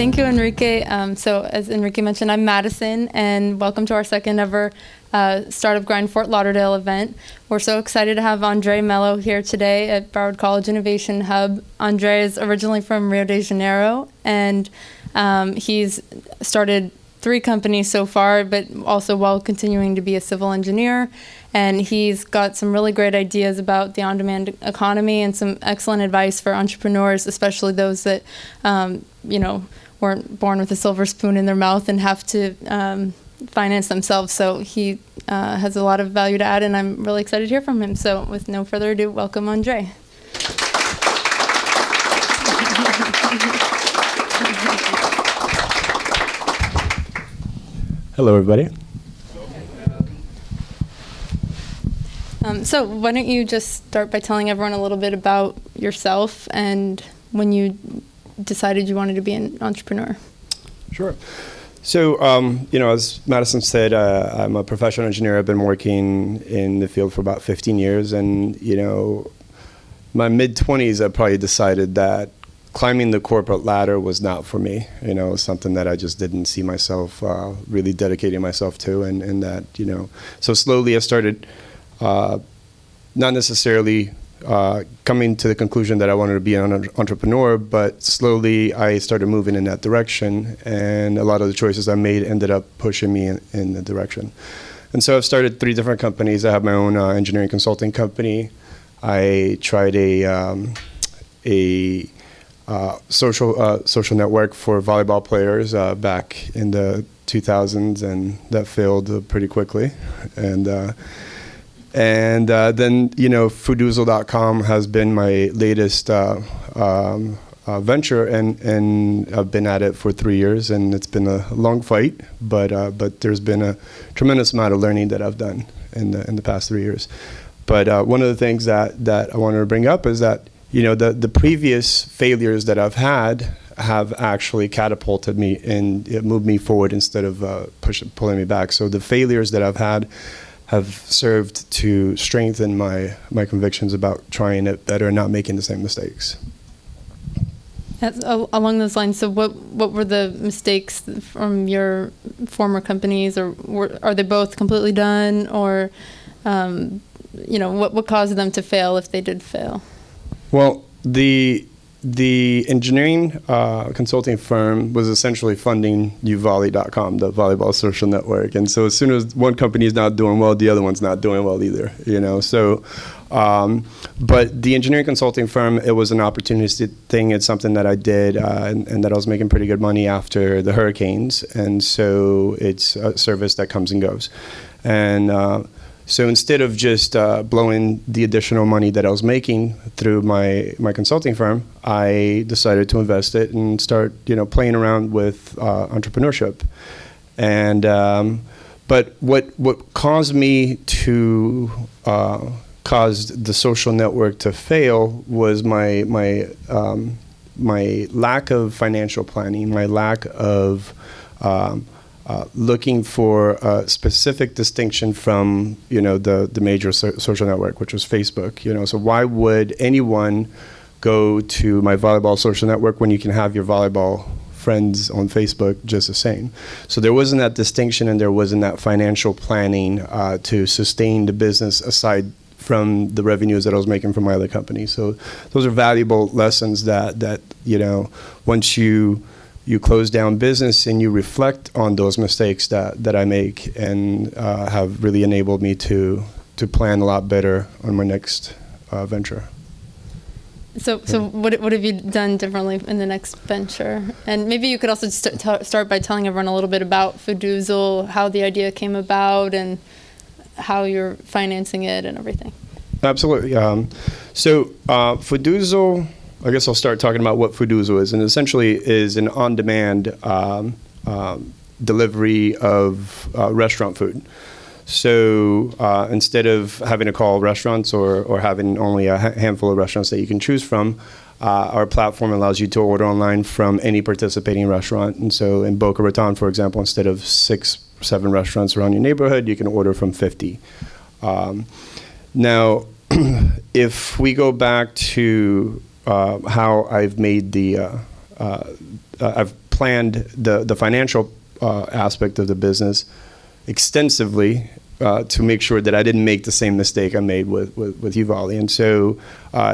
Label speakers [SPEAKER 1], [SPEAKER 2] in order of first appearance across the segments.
[SPEAKER 1] Thank you, Enrique. So as Enrique mentioned, I'm Madison, and welcome to our second ever Startup Grind Fort Lauderdale event. We're so excited to have Andre Mello here today at Broward College Innovation Hub. Andre is originally from Rio de Janeiro, and he's started 3 companies so far, but also while continuing to be a civil engineer. And he's got some really great ideas about the on-demand economy and some excellent advice for entrepreneurs, especially those that, weren't born with a silver spoon in their mouth and have to finance themselves. So he has a lot of value to add, and I'm really excited to hear from him. So with no further ado, welcome Andre.
[SPEAKER 2] Hello, everybody.
[SPEAKER 1] So why don't you just start by telling everyone a little bit about yourself and when you decided you wanted to be an entrepreneur?
[SPEAKER 2] Sure. So, as Madison said, I'm a professional engineer. I've been working in the field for about 15 years. And, my mid-20s, I probably decided that climbing the corporate ladder was not for me. Something that I just didn't see myself really dedicating myself to. And that, so slowly I started not necessarily coming to the conclusion that I wanted to be an entrepreneur, but slowly I started moving in that direction, and a lot of the choices I made ended up pushing me in the direction. And so I've started 3 different companies. I have my own engineering consulting company. I tried a social network for volleyball players back in the 2000s, and that failed pretty quickly. And then, Foodoozle.com has been my latest venture, and I've been at it for 3 years, and it's been a long fight, but there's been a tremendous amount of learning that I've done in the past 3 years. But one of the things that I wanted to bring up is that, the previous failures that I've had have actually catapulted me and it moved me forward instead of pulling me back. So the failures that I've had have served to strengthen my convictions about trying it better and not making the same mistakes.
[SPEAKER 1] Along those lines, so what were the mistakes from your former companies, or are they both completely done, or what caused them to fail if they did fail?
[SPEAKER 2] Well, the engineering consulting firm was essentially funding uvolley.com, the volleyball social network. And so as soon as one company is not doing well, the other one's not doing well either, So, but the engineering consulting firm, it was an opportunistic thing. It's something that I did and that I was making pretty good money after the hurricanes. And so it's a service that comes and goes. And so instead of just blowing the additional money that I was making through my consulting firm, I decided to invest it and start, playing around with entrepreneurship. And but what caused me to caused the social network to fail was my lack of financial planning, my lack of looking for a specific distinction from, the major social network, which was Facebook. So why would anyone go to my volleyball social network when you can have your volleyball friends on Facebook just the same? So there wasn't that distinction, and there wasn't that financial planning to sustain the business aside from the revenues that I was making from my other company. So those are valuable lessons that once you close down business and you reflect on those mistakes that I make, and have really enabled me to plan a lot better on my next venture.
[SPEAKER 1] So what have you done differently in the next venture? And maybe you could also start by telling everyone a little bit about Foodoozle, how the idea came about, and how you're financing it and everything. Absolutely.
[SPEAKER 2] So Foodoozle, I guess I'll start talking about what Foodoozle is, and essentially is an on-demand delivery of restaurant food. So instead of having to call restaurants or having only a handful of restaurants that you can choose from, our platform allows you to order online from any participating restaurant. And so in Boca Raton, for example, instead of 6-7 restaurants around your neighborhood, you can order from 50. Now, if we go back to how I've made I've planned the financial aspect of the business extensively to make sure that I didn't make the same mistake I made with Uvalde. And so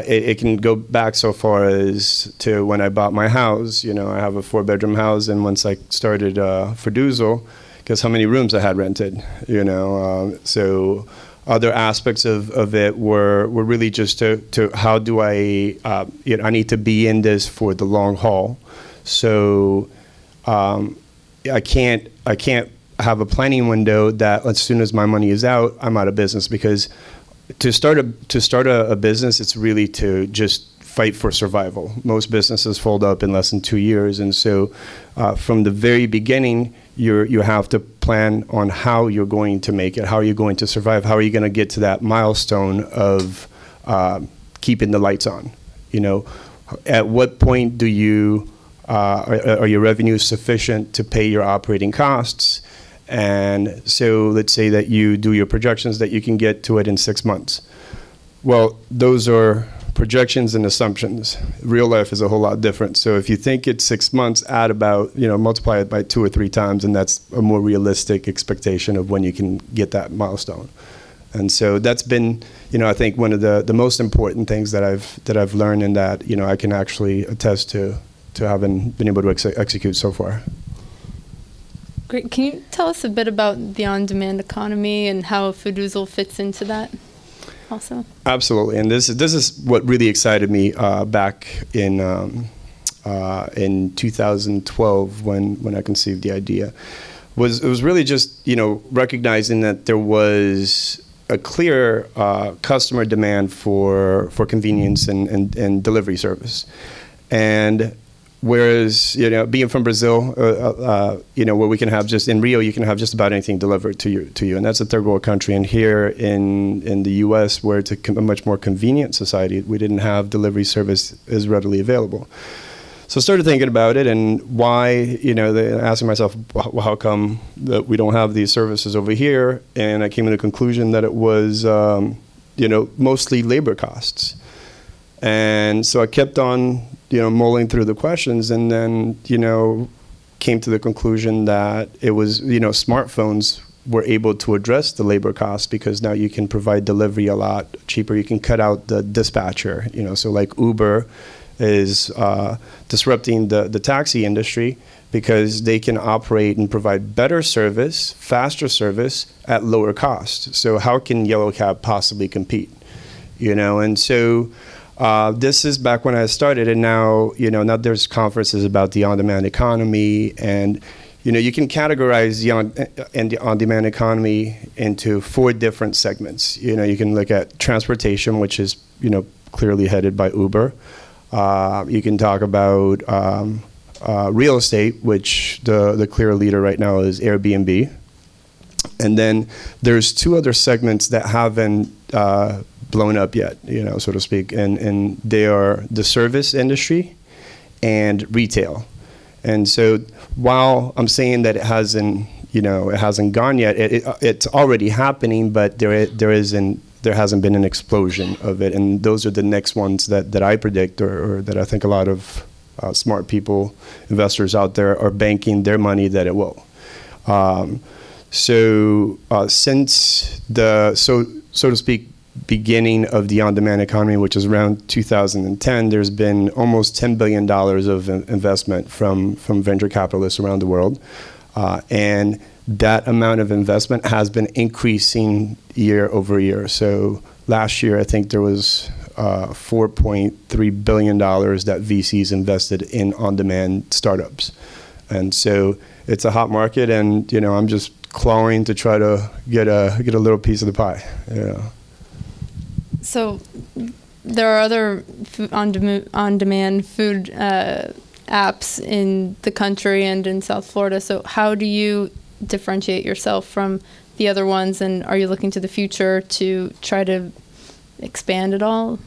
[SPEAKER 2] it can go back so far as to when I bought my house. You know, I have a 4-bedroom house, and once I started Ferduzzo, guess how many rooms I had rented, you know. So other aspects of it were really just to how do I, I need to be in this for the long haul. So I can't have a planning window that as soon as my money is out, I'm out of business. Because to start a business, it's really to just fight for survival. Most businesses fold up in less than 2 years, and so from the very beginning, you have to plan on how you're going to make it, how you're going to survive, how are you going to get to that milestone of keeping the lights on. You know, at what point do you are your revenues sufficient to pay your operating costs? And so let's say that you do your projections that you can get to it in 6 months. Well, those are projections and assumptions. Real life is a whole lot different. So if you think it's 6 months, add about, multiply it by 2 or 3 times, and that's a more realistic expectation of when you can get that milestone. And so that's been, I think one of the most important things that I've learned, and that, I can actually attest to having been able to execute so far.
[SPEAKER 1] Great. Can you tell us a bit about the on-demand economy and how Ferduzzo fits into that also? Absolutely.
[SPEAKER 2] And this is what really excited me back in 2012 when I conceived the idea. It was really just, recognizing that there was a clear customer demand for convenience and delivery service. And whereas, being from Brazil, where we can have in Rio, you can have just about anything delivered to you. And that's a third world country. And here in the U.S., where it's a much more convenient society, we didn't have delivery service as readily available. So I started thinking about it and why, asking myself, well, how come that we don't have these services over here? And I came to the conclusion that it was, mostly labor costs. And so I kept on, mulling through the questions, and then, came to the conclusion that it was, smartphones were able to address the labor costs, because now you can provide delivery a lot cheaper. You can cut out the dispatcher, so like Uber is disrupting the taxi industry because they can operate and provide better service, faster service at lower cost. So how can Yellow Cab possibly compete? And so this is back when I started, and now, now there's conferences about the on-demand economy, and, you can categorize the on-demand economy into 4 different segments. You can look at transportation, which is, clearly headed by Uber. You can talk about real estate, which the clear leader right now is Airbnb. And then there's 2 other segments that haven't blown up yet, so to speak, and they are the service industry and retail. And so while I'm saying that it hasn't gone yet, it's already happening, but there hasn't been an explosion of it. And those are the next ones that I predict, or that I think a lot of smart people, investors out there, are banking their money that it will. Since the, so to speak, beginning of the on-demand economy, which is around 2010, there's been almost $10 billion of investment from venture capitalists around the world. And that amount of investment has been increasing year over year. So last year, I think there was $4.3 billion that VCs invested in on-demand startups. And so it's a hot market, and, I'm just clawing to try to get a little piece of the pie.
[SPEAKER 1] So there are other on-demand food apps in the country and in South Florida. So how do you differentiate yourself from the other ones, and are you looking to the future to try to expand it all?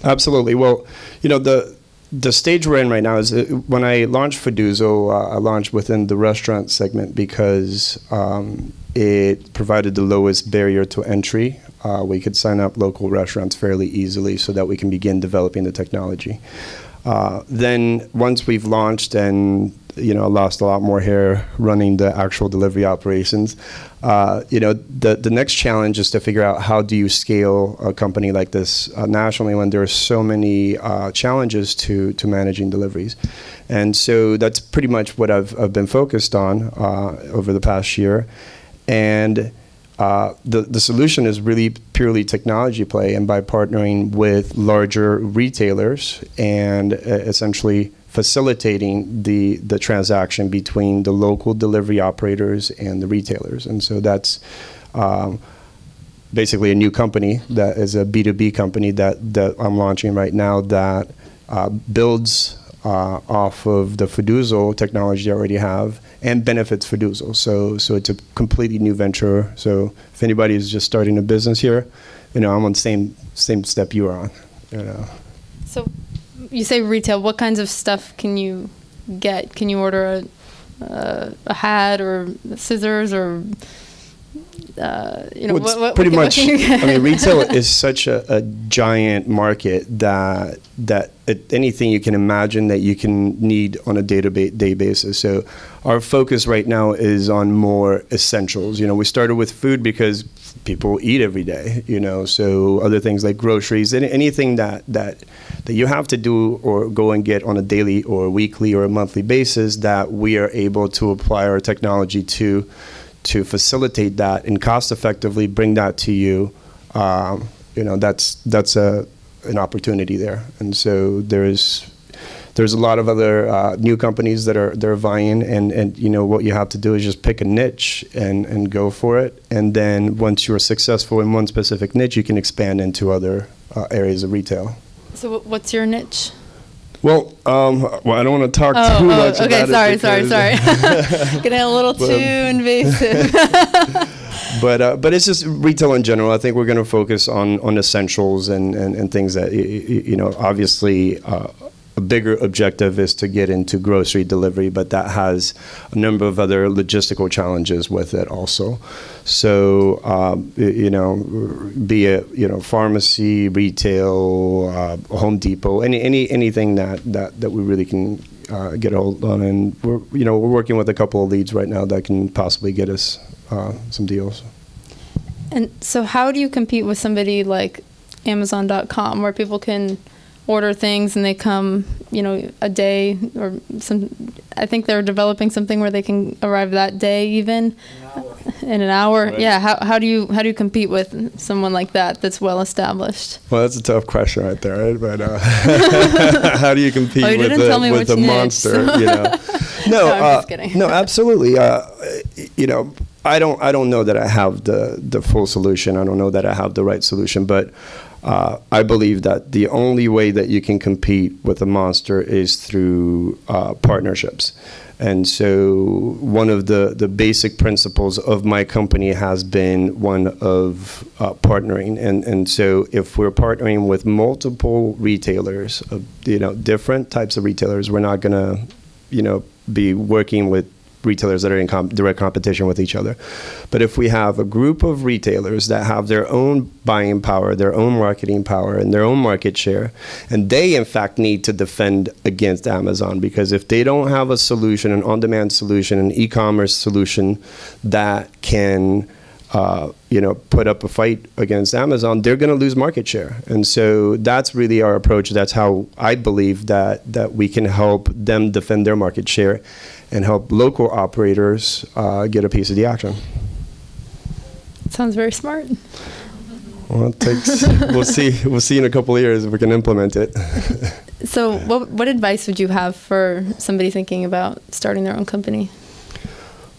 [SPEAKER 1] Absolutely.
[SPEAKER 2] Well, the stage we're in right now is when I launched Ferduzzo, I launched within the restaurant segment because it provided the lowest barrier to entry. We could sign up local restaurants fairly easily so that we can begin developing the technology. Then once we've launched and lost a lot more hair running the actual delivery operations, the next challenge is to figure out how do you scale a company like this nationally when there are so many challenges to managing deliveries. And so that's pretty much what I've been focused on over the past year. And the solution is really purely technology play, and by partnering with larger retailers and essentially facilitating the transaction between the local delivery operators and the retailers. And so that's basically a new company that is a B2B company that I'm launching right now that builds off of the Fiduzo technology I already have and benefits Fiduzo. So it's a completely new venture. So if anybody is just starting a business here, I'm on the same step you are on.
[SPEAKER 1] So you say retail. What kinds of stuff can you get? Can you order a hat or scissors or
[SPEAKER 2] pretty much. I mean, retail is such a giant market that anything you can imagine that you can need on a day basis. So our focus right now is on more essentials. We started with food because people eat every day. So other things like groceries, anything that you have to do or go and get on a daily or weekly or a monthly basis, that we are able to apply our technology to facilitate that and cost effectively bring that to you. That's an opportunity there. And so there's a lot of other new companies that are vying, and what you have to do is just pick a niche and go for it. And then once you're successful in one specific niche, you can expand into other areas of retail.
[SPEAKER 1] So what's your niche?
[SPEAKER 2] Well, I don't want to talk too much about it.
[SPEAKER 1] Sorry. Getting a little too invasive.
[SPEAKER 2] But it's just retail in general. I think we're going to focus on essentials and things that, obviously a bigger objective is to get into grocery delivery, but that has a number of other logistical challenges with it also. So, be it, pharmacy, retail, Home Depot, anything that we really can get a hold on. And we're working with a couple of leads right now that can possibly get us some deals.
[SPEAKER 1] And so how do you compete with somebody like Amazon.com, where people can order things and they come, a day or some? I think they're developing something where they can arrive that day, even in an hour. Right. Yeah. How do you compete with someone like that that's well established?
[SPEAKER 2] Well, that's a tough question right there, right? But how do you compete with a monster? No, I'm just kidding. No, absolutely. I don't know that I have the full solution. I don't know that I have the right solution, but I believe that the only way that you can compete with a monster is through partnerships. And so one of the basic principles of my company has been one of partnering. And so if we're partnering with multiple retailers, different types of retailers, we're not going to, be working with retailers that are in direct competition with each other. But if we have a group of retailers that have their own buying power, their own marketing power, and their own market share, and they in fact need to defend against Amazon, because if they don't have a solution, an on-demand solution, an e-commerce solution that can put up a fight against Amazon, they're going to lose market share. And so that's really our approach. That's how I believe that we can help them defend their market share and help local operators get a piece of the action.
[SPEAKER 1] Sounds very smart.
[SPEAKER 2] Well, it takes. We'll see in a couple of years if we can implement it.
[SPEAKER 1] So, what advice would you have for somebody thinking about starting their own company?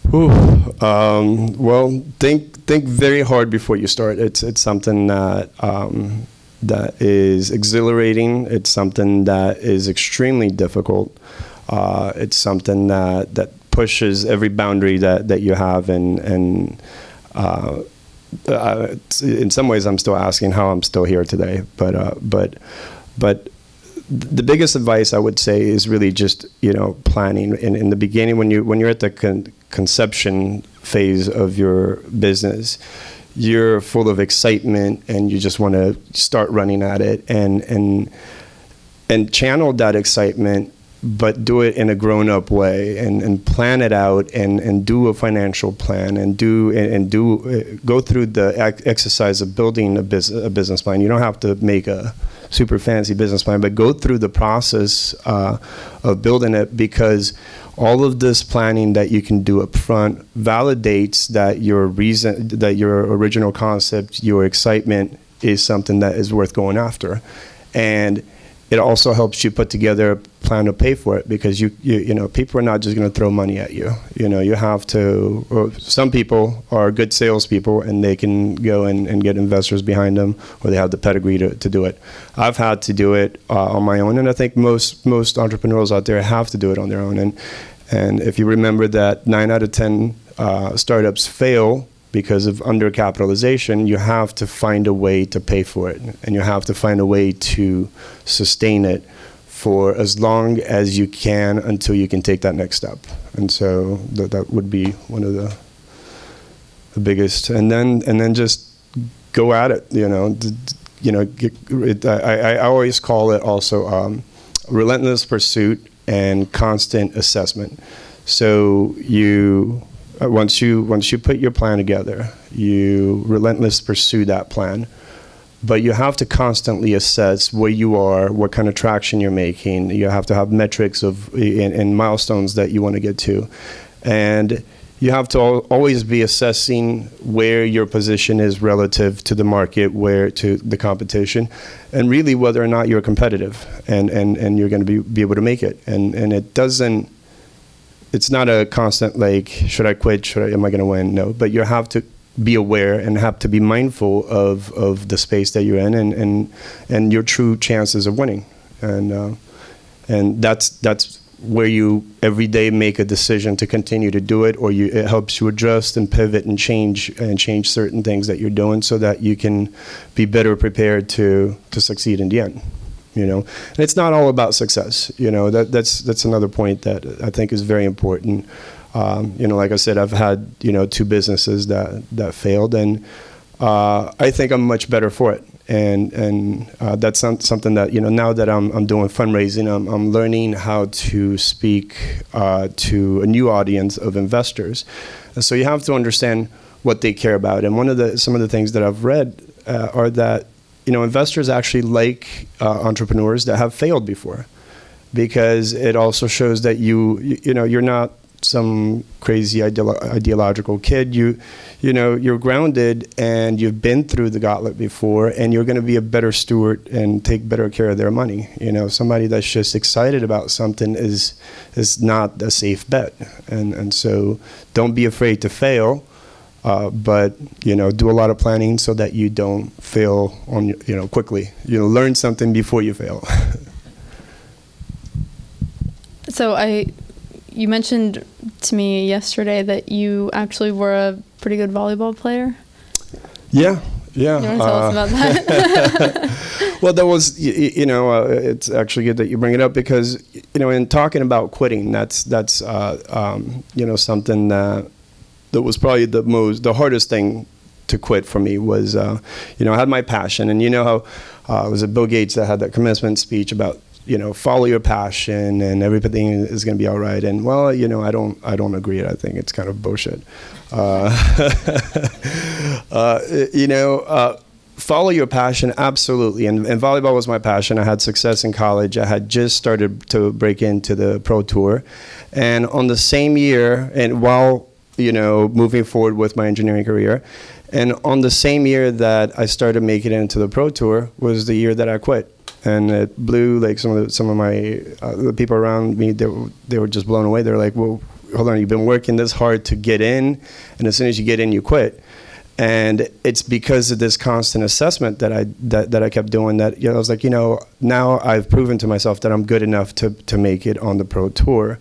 [SPEAKER 2] Well, think very hard before you start. It's something that is exhilarating. It's something that is extremely difficult. It's something that pushes every boundary that you have, and in some ways, I'm still asking how I'm still here today. But the biggest advice I would say is really just planning. In the beginning, when you're at the conception phase of your business, you're full of excitement and you just want to start running at it. And and channel that excitement, but do it in a grown-up way, and plan it out, and do a financial plan, and go through the exercise of building a business plan. You don't have to make a super fancy business plan, but go through the process of building it, because all of this planning that you can do up front validates that your original concept, your excitement, is something that is worth going after. And it also helps you put together a plan to pay for it, because you know, people are not just going to throw money at you. You know, you have to, or some people are good salespeople and they can go and get investors behind them, or they have the pedigree to do it. I've had to do it on my own, and I think most entrepreneurs out there have to do it on their own. And if you remember that 9 out of 10 startups fail because of undercapitalization, you have to find a way to pay for it, and you have to find a way to sustain it for as long as you can until you can take that next step. And so that would be one of the biggest. And then just go at it. I always call it also relentless pursuit and constant assessment. So once you put your plan together, you relentlessly pursue that plan, but you have to constantly assess where you are, what kind of traction you're making. You have to have metrics and milestones that you want to get to, and you have to always be assessing where your position is relative to the market, where to the competition, and really whether or not you're competitive and you're going to be able to make it. And it doesn't. It's not a constant, like, should I quit? Am I going to win? No, but you have to be aware and have to be mindful of the space that you're in and your true chances of winning. And that's where you every day make a decision to continue to do it, or it helps you adjust and pivot and change certain things that you're doing so that you can be better prepared to succeed in the end. And it's not all about success. That's another point that I think is very important. Like I said, I've had 2 businesses that failed, and I think I'm much better for it. And that's something that now that I'm doing fundraising, I'm learning how to speak to a new audience of investors. And so you have to understand what they care about. And some of the things that I've read are that investors actually like entrepreneurs that have failed before, because it also shows that you're not some crazy ideological kid. You're grounded, and you've been through the gauntlet before, and you're going to be a better steward and take better care of their money. Somebody that's just excited about something is not a safe bet, and so don't be afraid to fail. But do a lot of planning so that you don't fail quickly. Learn something before you fail.
[SPEAKER 1] So you mentioned to me yesterday that you actually were a pretty good volleyball player.
[SPEAKER 2] Yeah.
[SPEAKER 1] You want to tell us about that?
[SPEAKER 2] Well, that was, it's actually good that you bring it up, because, in talking about quitting, that's something that was probably the hardest thing to quit for me was, I had my passion, and how was it Bill Gates that had that commencement speech about, follow your passion and everything is going to be all right. And well, I don't agree. I think it's kind of bullshit. Follow your passion, absolutely. And volleyball was my passion. I had success in college. I had just started to break into the pro tour, and on the same year, and while moving forward with my engineering career. And on the same year that I started making it into the pro tour was the year that I quit. And it blew, like, some of my the people around me, they were just blown away. They're like, well, hold on, you've been working this hard to get in, and as soon as you get in, you quit. And it's because of this constant assessment that I kept doing that, I was like, now I've proven to myself that I'm good enough to make it on the pro tour,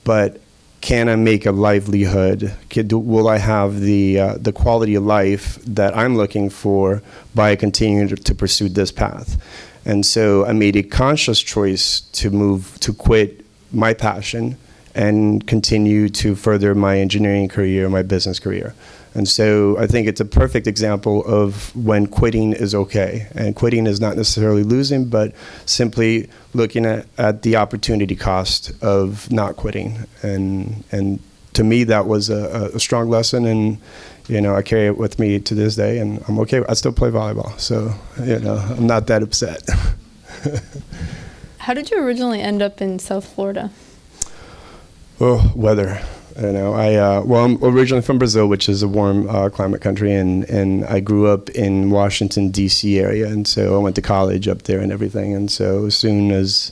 [SPEAKER 2] but can I make a livelihood? Will I have the quality of life that I'm looking for by continuing to pursue this path? And so I made a conscious choice to quit my passion and continue to further my engineering career, my business career. And so I think it's a perfect example of when quitting is okay. And quitting is not necessarily losing, but simply looking at the opportunity cost of not quitting. And to me, that was a strong lesson, and I carry it with me to this day, and I'm okay. I still play volleyball, so I'm not that upset.
[SPEAKER 1] How did you originally end up in South Florida?
[SPEAKER 2] Oh, weather. I'm originally from Brazil, which is a warm climate country, and I grew up in Washington, D.C. area, and so I went to college up there and everything. And so as soon as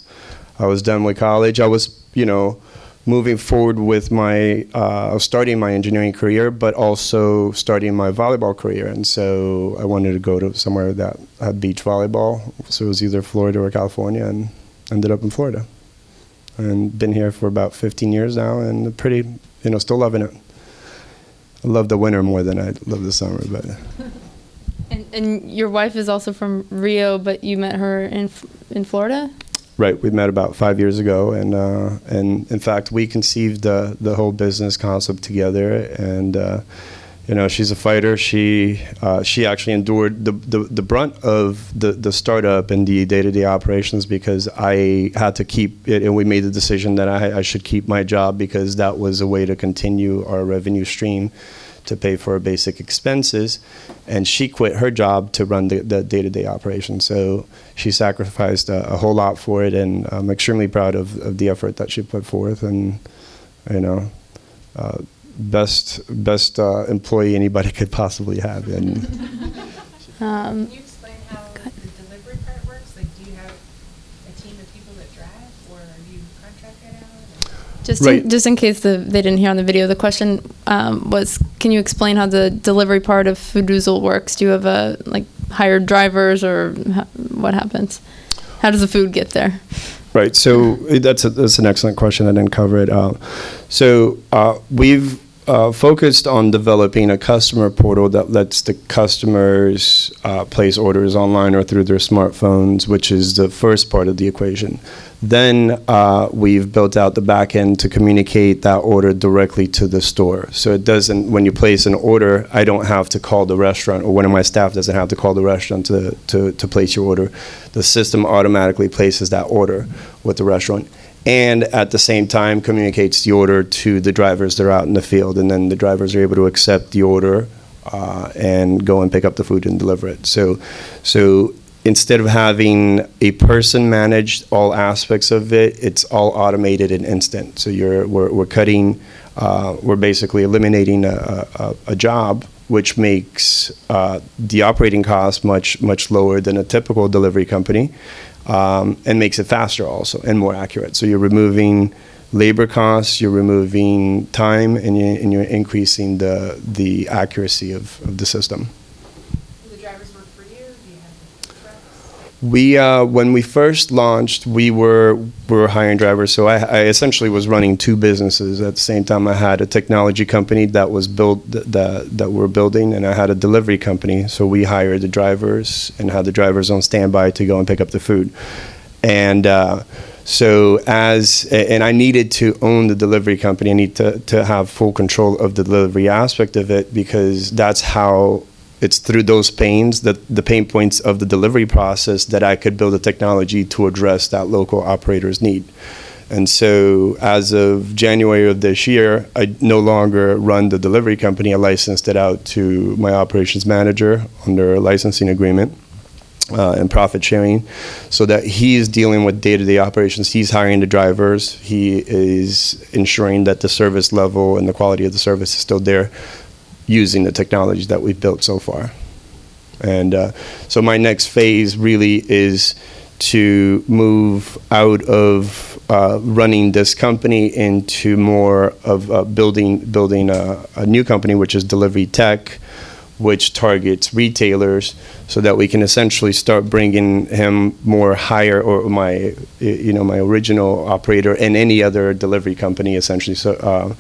[SPEAKER 2] I was done with college, I was, moving forward with starting my engineering career, but also starting my volleyball career. And so I wanted to go to somewhere that had beach volleyball. So it was either Florida or California, and ended up in Florida. And been here for about 15 years now, and still loving it. I love the winter more than I love the summer, but.
[SPEAKER 1] And your wife is also from Rio, but you met her in Florida?
[SPEAKER 2] Right, we met about 5 years ago, and in fact, we conceived the whole business concept together. And she's a fighter. She actually endured the brunt of the startup and the day-to-day operations, because I had to keep it, and we made the decision that I should keep my job, because that was a way to continue our revenue stream to pay for our basic expenses. And she quit her job to run the day-to-day operation. So she sacrificed a whole lot for it, and I'm extremely proud of the effort that she put forth. And best employee anybody could possibly have. And
[SPEAKER 3] can you explain how the delivery part works? Like, do you have a team of people that drive, or are you contracted out?
[SPEAKER 1] Just in case they didn't hear on the video, the question was, can you explain how the delivery part of Foodoozle works? Do you have hired drivers, or what happens? How does the food get there?
[SPEAKER 2] Right. So that's an excellent question. I didn't cover it. We've focused on developing a customer portal that lets the customers place orders online or through their smartphones, which is the first part of the equation. Then we've built out the back end to communicate that order directly to the store. So it doesn't, when you place an order, I don't have to call the restaurant, or one of my staff doesn't have to call the restaurant to place your order. The system automatically places that order with the restaurant, and at the same time communicates the order to the drivers that are out in the field, and then the drivers are able to accept the order and go and pick up the food and deliver it. So instead of having a person manage all aspects of it, it's all automated and instant. So we're basically eliminating a job, which makes the operating cost much lower than a typical delivery company. And makes it faster also and more accurate. So you're removing labor costs, you're removing time, and you're increasing the accuracy of the system.
[SPEAKER 3] Do the drivers work for you? Do you have trucks?
[SPEAKER 2] When we first launched, we were hiring drivers. So I essentially was running two businesses at the same time. I had a technology company that was that we're building, and I had a delivery company. So we hired the drivers and had the drivers on standby to go and pick up the food. And and I needed to own the delivery company. I need to have full control of the delivery aspect of it, because that's how. It's through those pains, the pain points of the delivery process, that I could build a technology to address that local operator's need. And so as of January of this year, I no longer run the delivery company. I licensed it out to my operations manager under a licensing agreement and profit sharing, so that he is dealing with day-to-day operations. He's hiring the drivers. He is ensuring that the service level and the quality of the service is still there, using the technologies that we've built so far. And so my next phase really is to move out of running this company into more of building a new company, which is Delivery Tech, which targets retailers, so that we can essentially start bringing him more higher, or my original operator and any other delivery company, essentially. So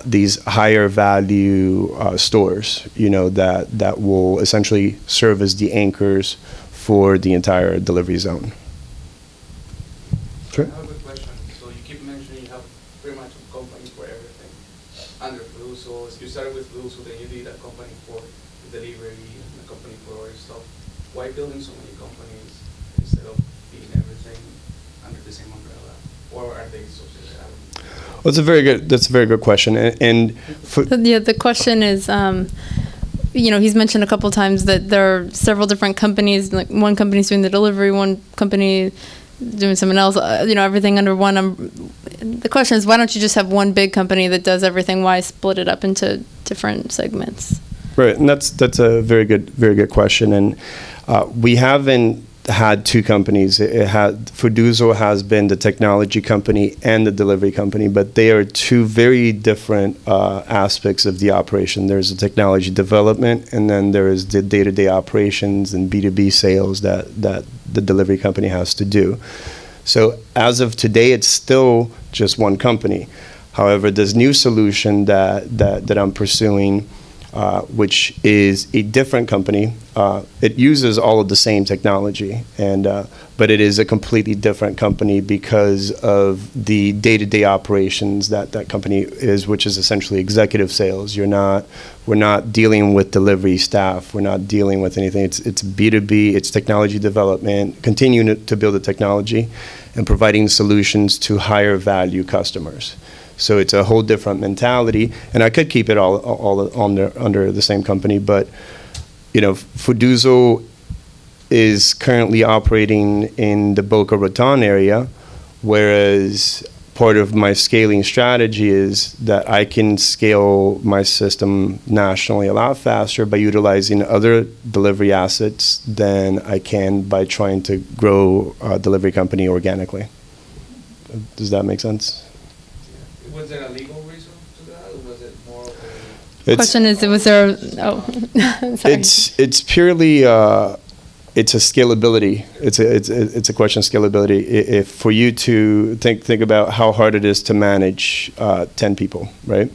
[SPEAKER 2] these higher value stores, that will essentially serve as the anchors for the entire delivery zone. Sure.
[SPEAKER 4] I have a quick question. So you keep mentioning you have pretty much a company for everything under Foodoozle. You started with Foodoozle, then you did a company delivery and a company for other stuff. Why building so many companies instead of being everything under the same umbrella? Or are they associated?
[SPEAKER 2] Well, that's a very good question. And for
[SPEAKER 1] The question is, he's mentioned a couple times that there are several different companies, like one company's doing the delivery, one company doing something else, everything under one. The question is, why don't you just have one big company that does everything? Why split it up into different segments?
[SPEAKER 2] Right, and that's a very good question. And we haven't had two companies. Fuduzo has been the technology company and the delivery company, but they are two very different aspects of the operation. There's the technology development, and then there is the day-to-day operations and B2B sales that the delivery company has to do. So as of today, it's still just one company. However, this new solution that I'm pursuing, which is a different company. It uses all of the same technology, but it is a completely different company because of the day-to-day operations that company is, which is essentially executive sales. We're not dealing with delivery staff. We're not dealing with anything. It's B2B. It's technology development, continuing to build the technology, and providing solutions to higher value customers. So it's a whole different mentality, and I could keep it all under the same company, but Fuduzo is currently operating in the Boca Raton area, whereas part of my scaling strategy is that I can scale my system nationally a lot faster by utilizing other delivery assets than I can by trying to grow a delivery company organically. Does that make sense?
[SPEAKER 4] Was there a legal reason to that, or was it more of
[SPEAKER 1] The question is, was there? Sorry.
[SPEAKER 2] It's purely it's a scalability. It's a question of scalability. If for you to think about how hard it is to manage 10 people, right?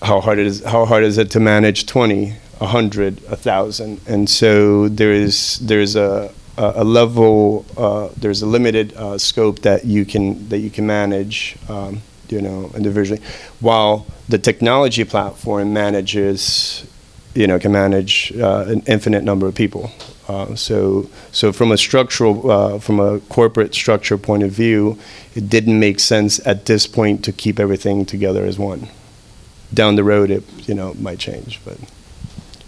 [SPEAKER 2] How hard is it to manage 20, 100, 1,000? And so there's a level, there's a limited scope that you can manage. Individually, while the technology platform manages, can manage an infinite number of people. So from a corporate structure point of view, it didn't make sense at this point to keep everything together as one. Down the road, it might change, but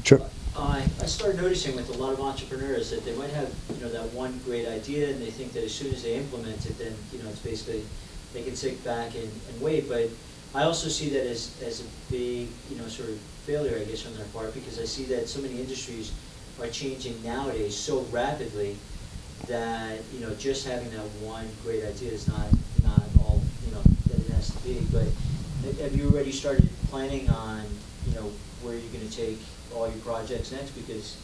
[SPEAKER 2] sure.
[SPEAKER 5] I started noticing with a lot of entrepreneurs that they might have that one great idea, and they think that as soon as they implement it, then it's basically they can sit back and wait. But I also see that as a big, sort of failure, I guess, on their part, because I see that so many industries are changing nowadays so rapidly that, just having that one great idea is not all, that it has to be. But have you already started planning on, where you're going to take all your projects next? Because,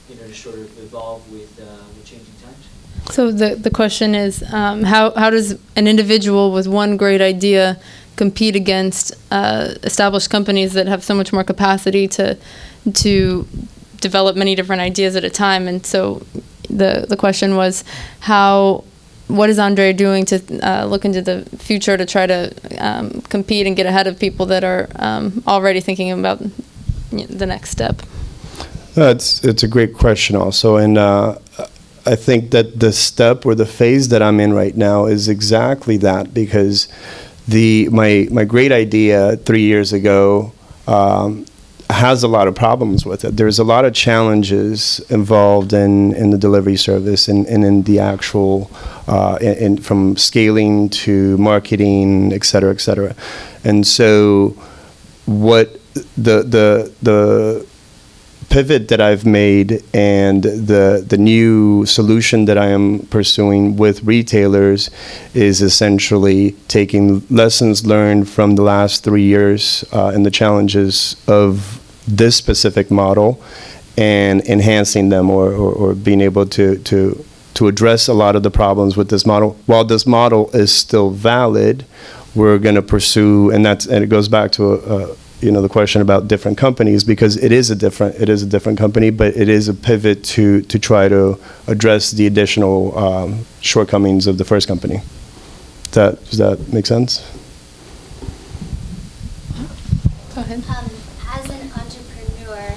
[SPEAKER 5] to sort of evolve with changing times?
[SPEAKER 1] So the question is, how does an individual with one great idea compete against established companies that have so much more capacity to develop many different ideas at a time? And so the question was, what is Andre doing to look into the future to try to compete and get ahead of people that are already thinking about the next step?
[SPEAKER 2] It's a great question also, and I think that the step or the phase that I'm in right now is exactly that, because my great idea 3 years ago has a lot of problems with it. There's a lot of challenges involved in the delivery service and in the actual, from scaling to marketing, et cetera, et cetera. And so what the pivot that I've made and the new solution that I am pursuing with retailers is essentially taking lessons learned from the last 3 years and the challenges of this specific model and enhancing them or being able to address a lot of the problems with this model. While this model is still valid, we're going to pursue, and it goes back to the question about different companies, because it is a different company, but it is a pivot to try to address the additional shortcomings of the first company. Does that make sense?
[SPEAKER 1] Go ahead.
[SPEAKER 6] As an entrepreneur,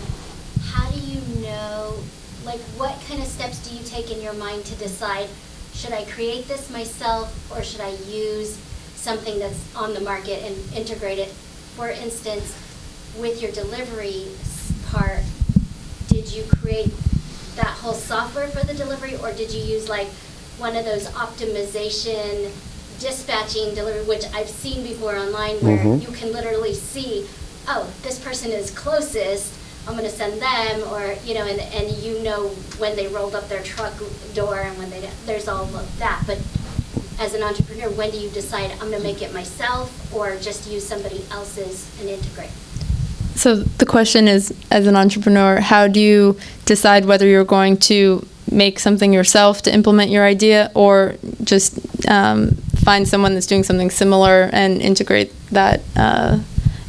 [SPEAKER 6] like what kind of steps do you take in your mind to decide, should I create this myself or should I use something that's on the market and integrate it? For instance, with your delivery part, did you create that whole software for the delivery, or did you use like one of those optimization dispatching delivery, which I've seen before online, where you can literally see, oh, this person is closest, I'm going to send them, or, you know, and you know when they rolled up their truck door and when there's all of that. But as an entrepreneur, when do you decide I'm going to make it myself or just use somebody else's and integrate?
[SPEAKER 1] So the question is, as an entrepreneur, how do you decide whether you're going to make something yourself to implement your idea, or just find someone that's doing something similar and integrate that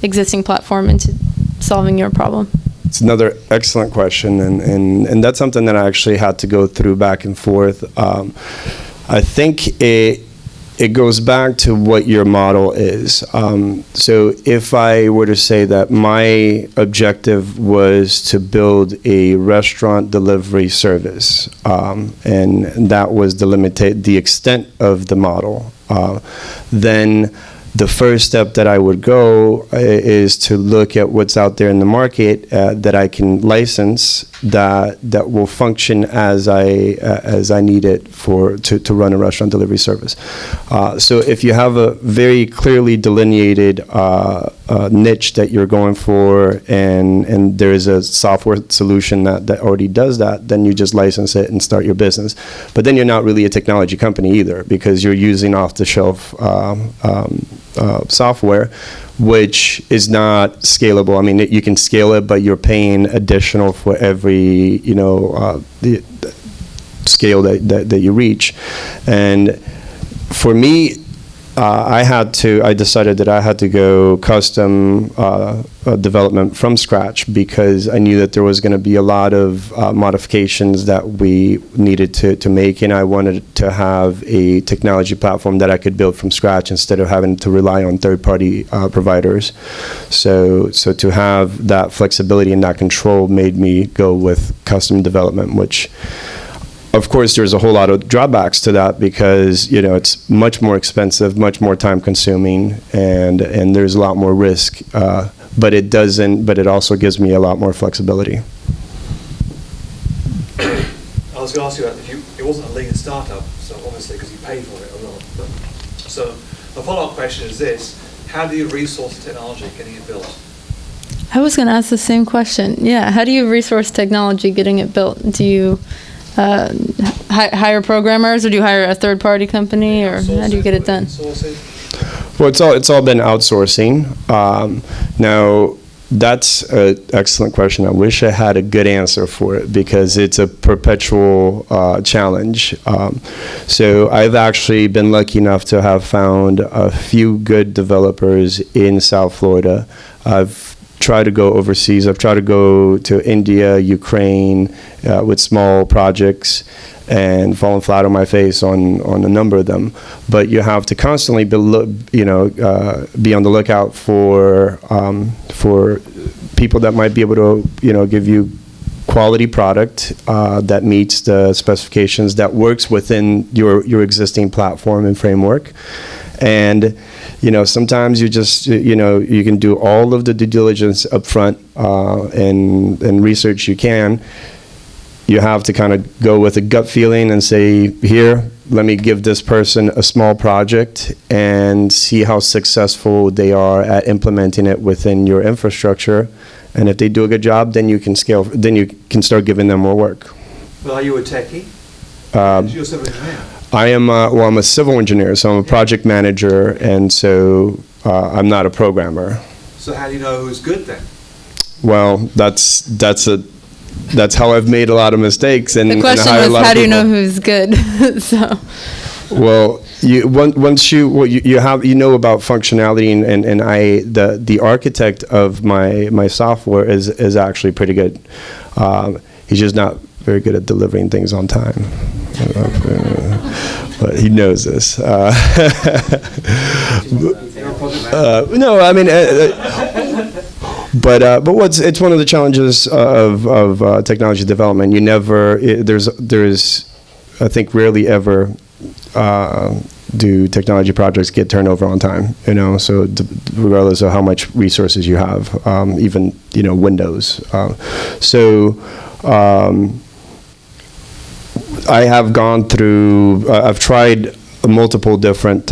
[SPEAKER 1] existing platform into solving your problem?
[SPEAKER 2] It's another excellent question, and that's something that I actually had to go through back and forth. I think it goes back to what your model is. So if I were to say that my objective was to build a restaurant delivery service, and that was the extent of the model, then the first step that I would go is to look at what's out there in the market that I can license that will function as I need it to run a restaurant delivery service. So if you have a very clearly delineated niche that you're going for, and there is a software solution that already does that, then you just license it and start your business. But then you're not really a technology company either, because you're using off-the-shelf software, which is not scalable. I mean, you can scale it, but you're paying additional for every, the scale that you reach. And for me, I decided that I had to go custom development from scratch, because I knew that there was going to be a lot of modifications that we needed to make, and I wanted to have a technology platform that I could build from scratch instead of having to rely on third-party providers. So to have that flexibility and that control made me go with custom development, which, of course, there's a whole lot of drawbacks to that, because it's much more expensive, much more time consuming, and there's a lot more risk. But it also gives me a lot more flexibility.
[SPEAKER 7] I was going to ask you about it wasn't a lean startup, so obviously because you paid for it a lot. But, so the follow-up question is this: how do you resource the technology getting it built?
[SPEAKER 1] I was going to ask the same question. Yeah, how do you resource technology getting it built? Do you hire programmers, or do you hire a third-party company, or how do you get it done?
[SPEAKER 2] Well, it's all been outsourcing. Now, that's an excellent question. I wish I had a good answer for it, because it's a perpetual challenge. So I've actually been lucky enough to have found a few good developers in South Florida. I've tried to go overseas. I've tried to go to India, Ukraine, with small projects, and fallen flat on my face on a number of them. But you have to constantly be on the lookout for people that might be able to give you quality product that meets the specifications, that works within your existing platform and framework. And sometimes you just you can do all of the due diligence up front and research you can. You have to kind of go with a gut feeling and say, here, let me give this person a small project and see how successful they are at implementing it within your infrastructure. And if they do a good job, then you can scale. Then you can start giving them more work.
[SPEAKER 7] Well, are you a techie? You're a civil engineer.
[SPEAKER 2] I am. I'm a civil engineer, so I'm a project manager, and so I'm not a programmer.
[SPEAKER 7] So how do you know who's good then?
[SPEAKER 2] Well, that's how I've made a lot of mistakes. And
[SPEAKER 1] the question was, how do you know who's good? So.
[SPEAKER 2] Well, once you know about functionality, and the architect of my software is actually pretty good. He's just not very good at delivering things on time. But he knows this. No, I mean, But it's one of the challenges of technology development. You never there's I think rarely ever do technology projects get turned over on time. So regardless of how much resources you have, even Windows. I have gone through. I've tried multiple different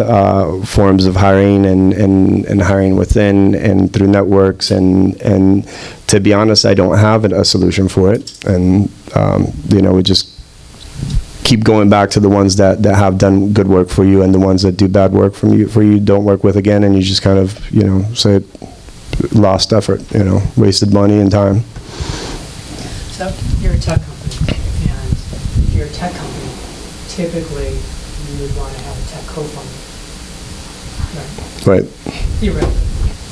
[SPEAKER 2] forms of hiring and hiring within and through networks, and to be honest, I don't have a solution for it, and we just keep going back to the ones that have done good work for you, and the ones that do bad work for you don't work with again, and you just kind of say lost effort, wasted money and time.
[SPEAKER 8] So you're a tech company, and if you're a tech company, typically you would want to have a tech co-founder, right?
[SPEAKER 2] Right.
[SPEAKER 8] Theoretically.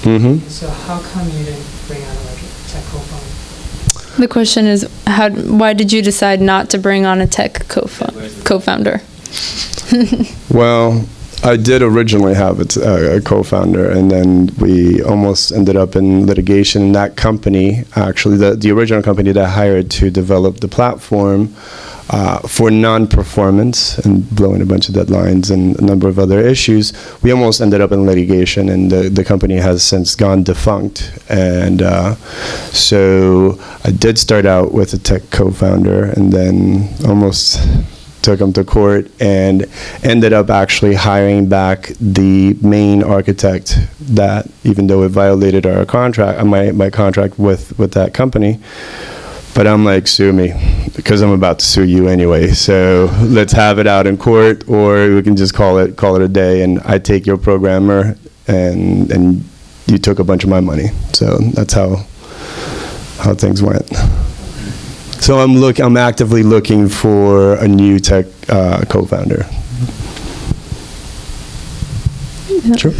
[SPEAKER 2] Mm-hmm.
[SPEAKER 8] So how come you didn't bring on a tech co-founder?
[SPEAKER 1] The question is, why did you decide not to bring on a tech co-founder?
[SPEAKER 2] Well, I did originally have a co-founder, and then we almost ended up in litigation. And that company, actually, the original company that I hired to develop the platform for non-performance and blowing a bunch of deadlines and a number of other issues, we almost ended up in litigation, and the company has since gone defunct. And so I did start out with a tech co-founder, and then almost took him to court and ended up actually hiring back the main architect that, even though it violated our contract, my contract with that company. But I'm like, sue me, because I'm about to sue you anyway. So let's have it out in court, or we can just call it a day. And I take your programmer, and you took a bunch of my money. So that's how things went. So I'm actively looking for a new tech co-founder. Sure.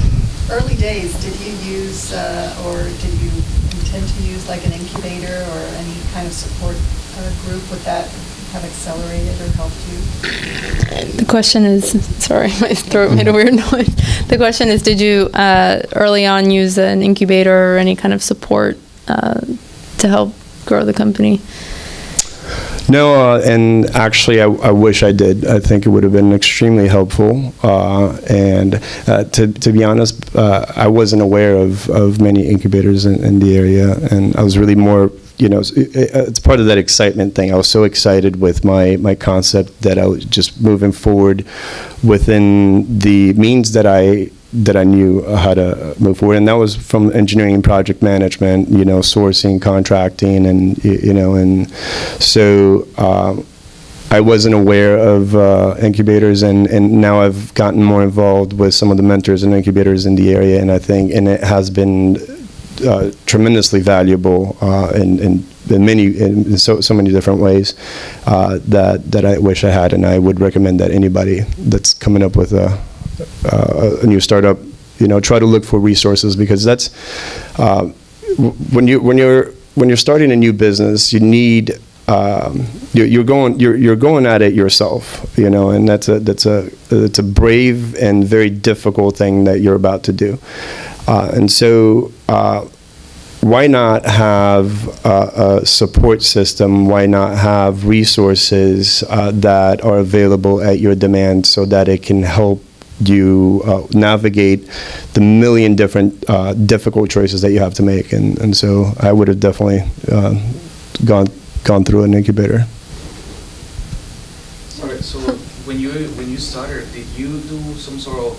[SPEAKER 9] Early days, did you use or did you intend to use like an incubator or any kind of support group? Would that have accelerated or helped you?
[SPEAKER 1] The question is, sorry, my throat made a weird noise. The question is, did you early on use an incubator or any kind of support to help grow the company?
[SPEAKER 2] No, and actually, I wish I did. I think it would have been extremely helpful. And to be honest, I wasn't aware of many incubators in the area, and I was really more, it's part of that excitement thing. I was so excited with my concept that I was just moving forward within the means that I knew how to move forward, and that was from engineering and project management, sourcing, contracting, and and so I wasn't aware of incubators, and now I've gotten more involved with some of the mentors and incubators in the area, and it has been tremendously valuable in so many different ways that I wish I had, and I would recommend that anybody that's coming up with a new startup, try to look for resources, because that's when you're starting a new business, you need you're going at it yourself, and that's a brave and very difficult thing that you're about to do, and so why not have a support system? Why not have resources that are available at your demand, so that it can help you navigate the million different difficult choices that you have to make, and so I would have definitely gone through an incubator.
[SPEAKER 4] Sorry, so when you started, did you do some sort of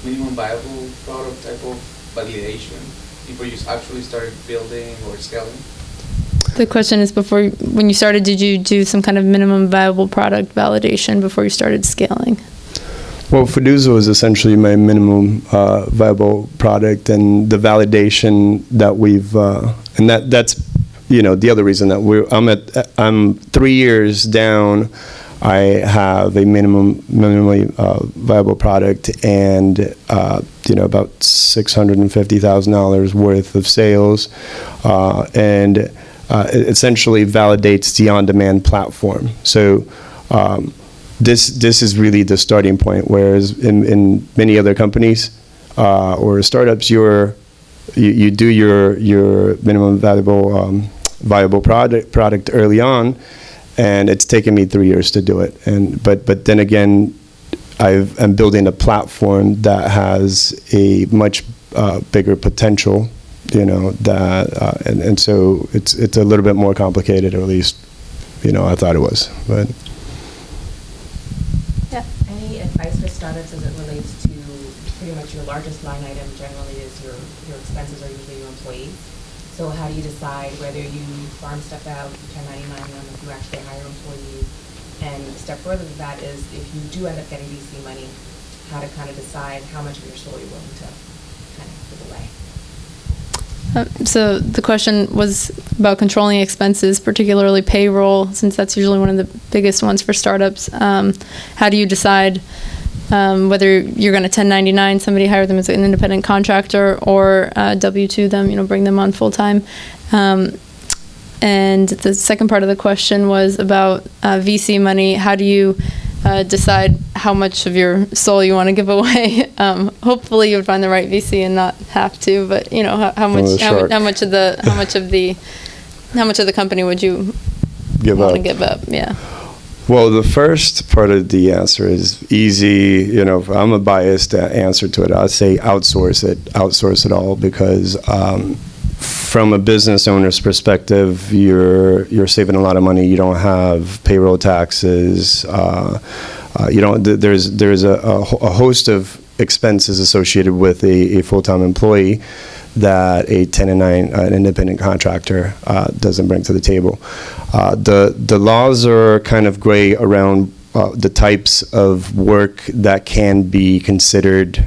[SPEAKER 4] minimum viable product type of validation before you actually started building or scaling?
[SPEAKER 1] The question is, when you started, did you do some kind of minimum viable product validation before you started scaling?
[SPEAKER 2] Well, Fiduzo is essentially my minimum viable product, and the validation that we've, and that's, the other reason that I'm 3 years down. I have a minimally viable product, and about $650,000 worth of sales, and it essentially validates the on-demand platform. So. This is really the starting point, whereas in many other companies or startups, you do your minimum viable product early on, and it's taken me 3 years to do it. But then again, I'm building a platform that has a much bigger potential, and so it's a little bit more complicated, or at least, I thought it was. But
[SPEAKER 3] yeah. Any advice for startups as it relates to pretty much your largest line item generally is your expenses are usually your employees. So how do you decide whether you farm stuff out, 1099 them, if you actually hire employees? And a step further than that is if you do end up getting VC money, how to kind of decide how much of your soul you're willing to kind of give away.
[SPEAKER 1] So the question was about controlling expenses, particularly payroll, since that's usually one of the biggest ones for startups. How do you decide whether you're going to 1099 somebody, hire them as an independent contractor, or W-2 them, bring them on full time? And the second part of the question was about VC money. How do you decide how much of your soul you want to give away? Hopefully, you would find the right VC and not have to. But how much of the company would you want to give up? Yeah.
[SPEAKER 2] Well, the first part of the answer is easy. I'm a biased answer to it. I'd say outsource it all, because from a business owner's perspective, you're saving a lot of money. You don't have payroll taxes. There's a host of expenses associated with a full-time employee that a 1099, an independent contractor, doesn't bring to the table. The laws are kind of gray around the types of work that can be considered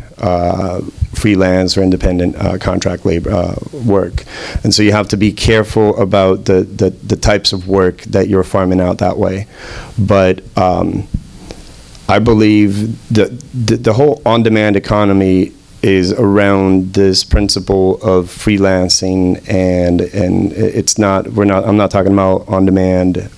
[SPEAKER 2] freelance or independent contract labor work, and so you have to be careful about the types of work that you're farming out that way. But I believe that the whole on-demand economy is around this principle of freelancing, and it's not. I'm not talking about on-demand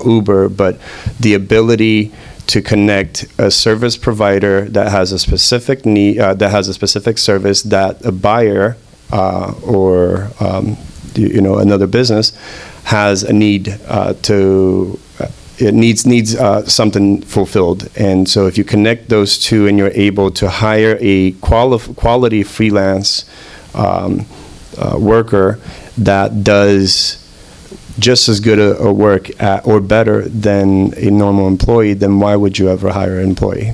[SPEAKER 2] Uber, but the ability to connect a service provider that has a specific need, that has a specific service that a buyer or another business has a need to. It needs something fulfilled, and so if you connect those two and you're able to hire a quality freelance worker that does just as good a work at, or better than a normal employee, then why would you ever hire an employee?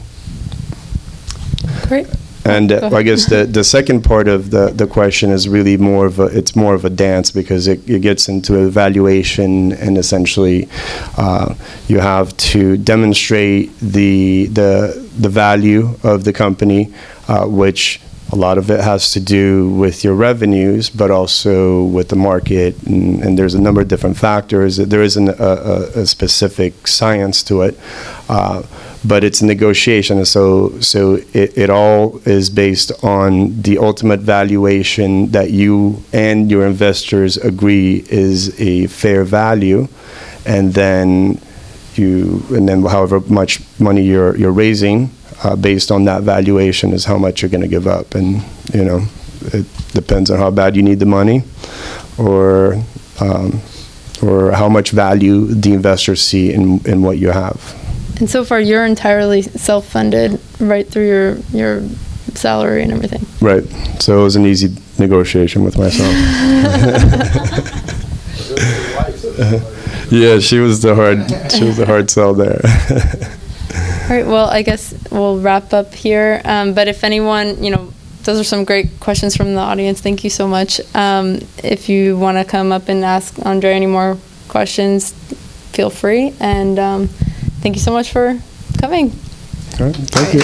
[SPEAKER 1] Great.
[SPEAKER 2] And I guess the second part of the question is really more of a dance, because it gets into evaluation, and essentially you have to demonstrate the value of the company, which a lot of it has to do with your revenues, but also with the market, and there's a number of different factors. There isn't a specific science to it, but it's a negotiation. So it all is based on the ultimate valuation that you and your investors agree is a fair value, and then however much money you're raising. Based on that valuation is how much you're going to give up, and it depends on how bad you need the money, or how much value the investors see in what you have.
[SPEAKER 1] And so far, you're entirely self-funded, right through your salary and everything.
[SPEAKER 2] Right. So it was an easy negotiation with myself. Yeah, she was the hard sell there.
[SPEAKER 1] All right, well, I guess we'll wrap up here. But if anyone, those are some great questions from the audience. Thank you so much. If you want to come up and ask Andre any more questions, feel free. And thank you so much for coming.
[SPEAKER 2] All right, thank you.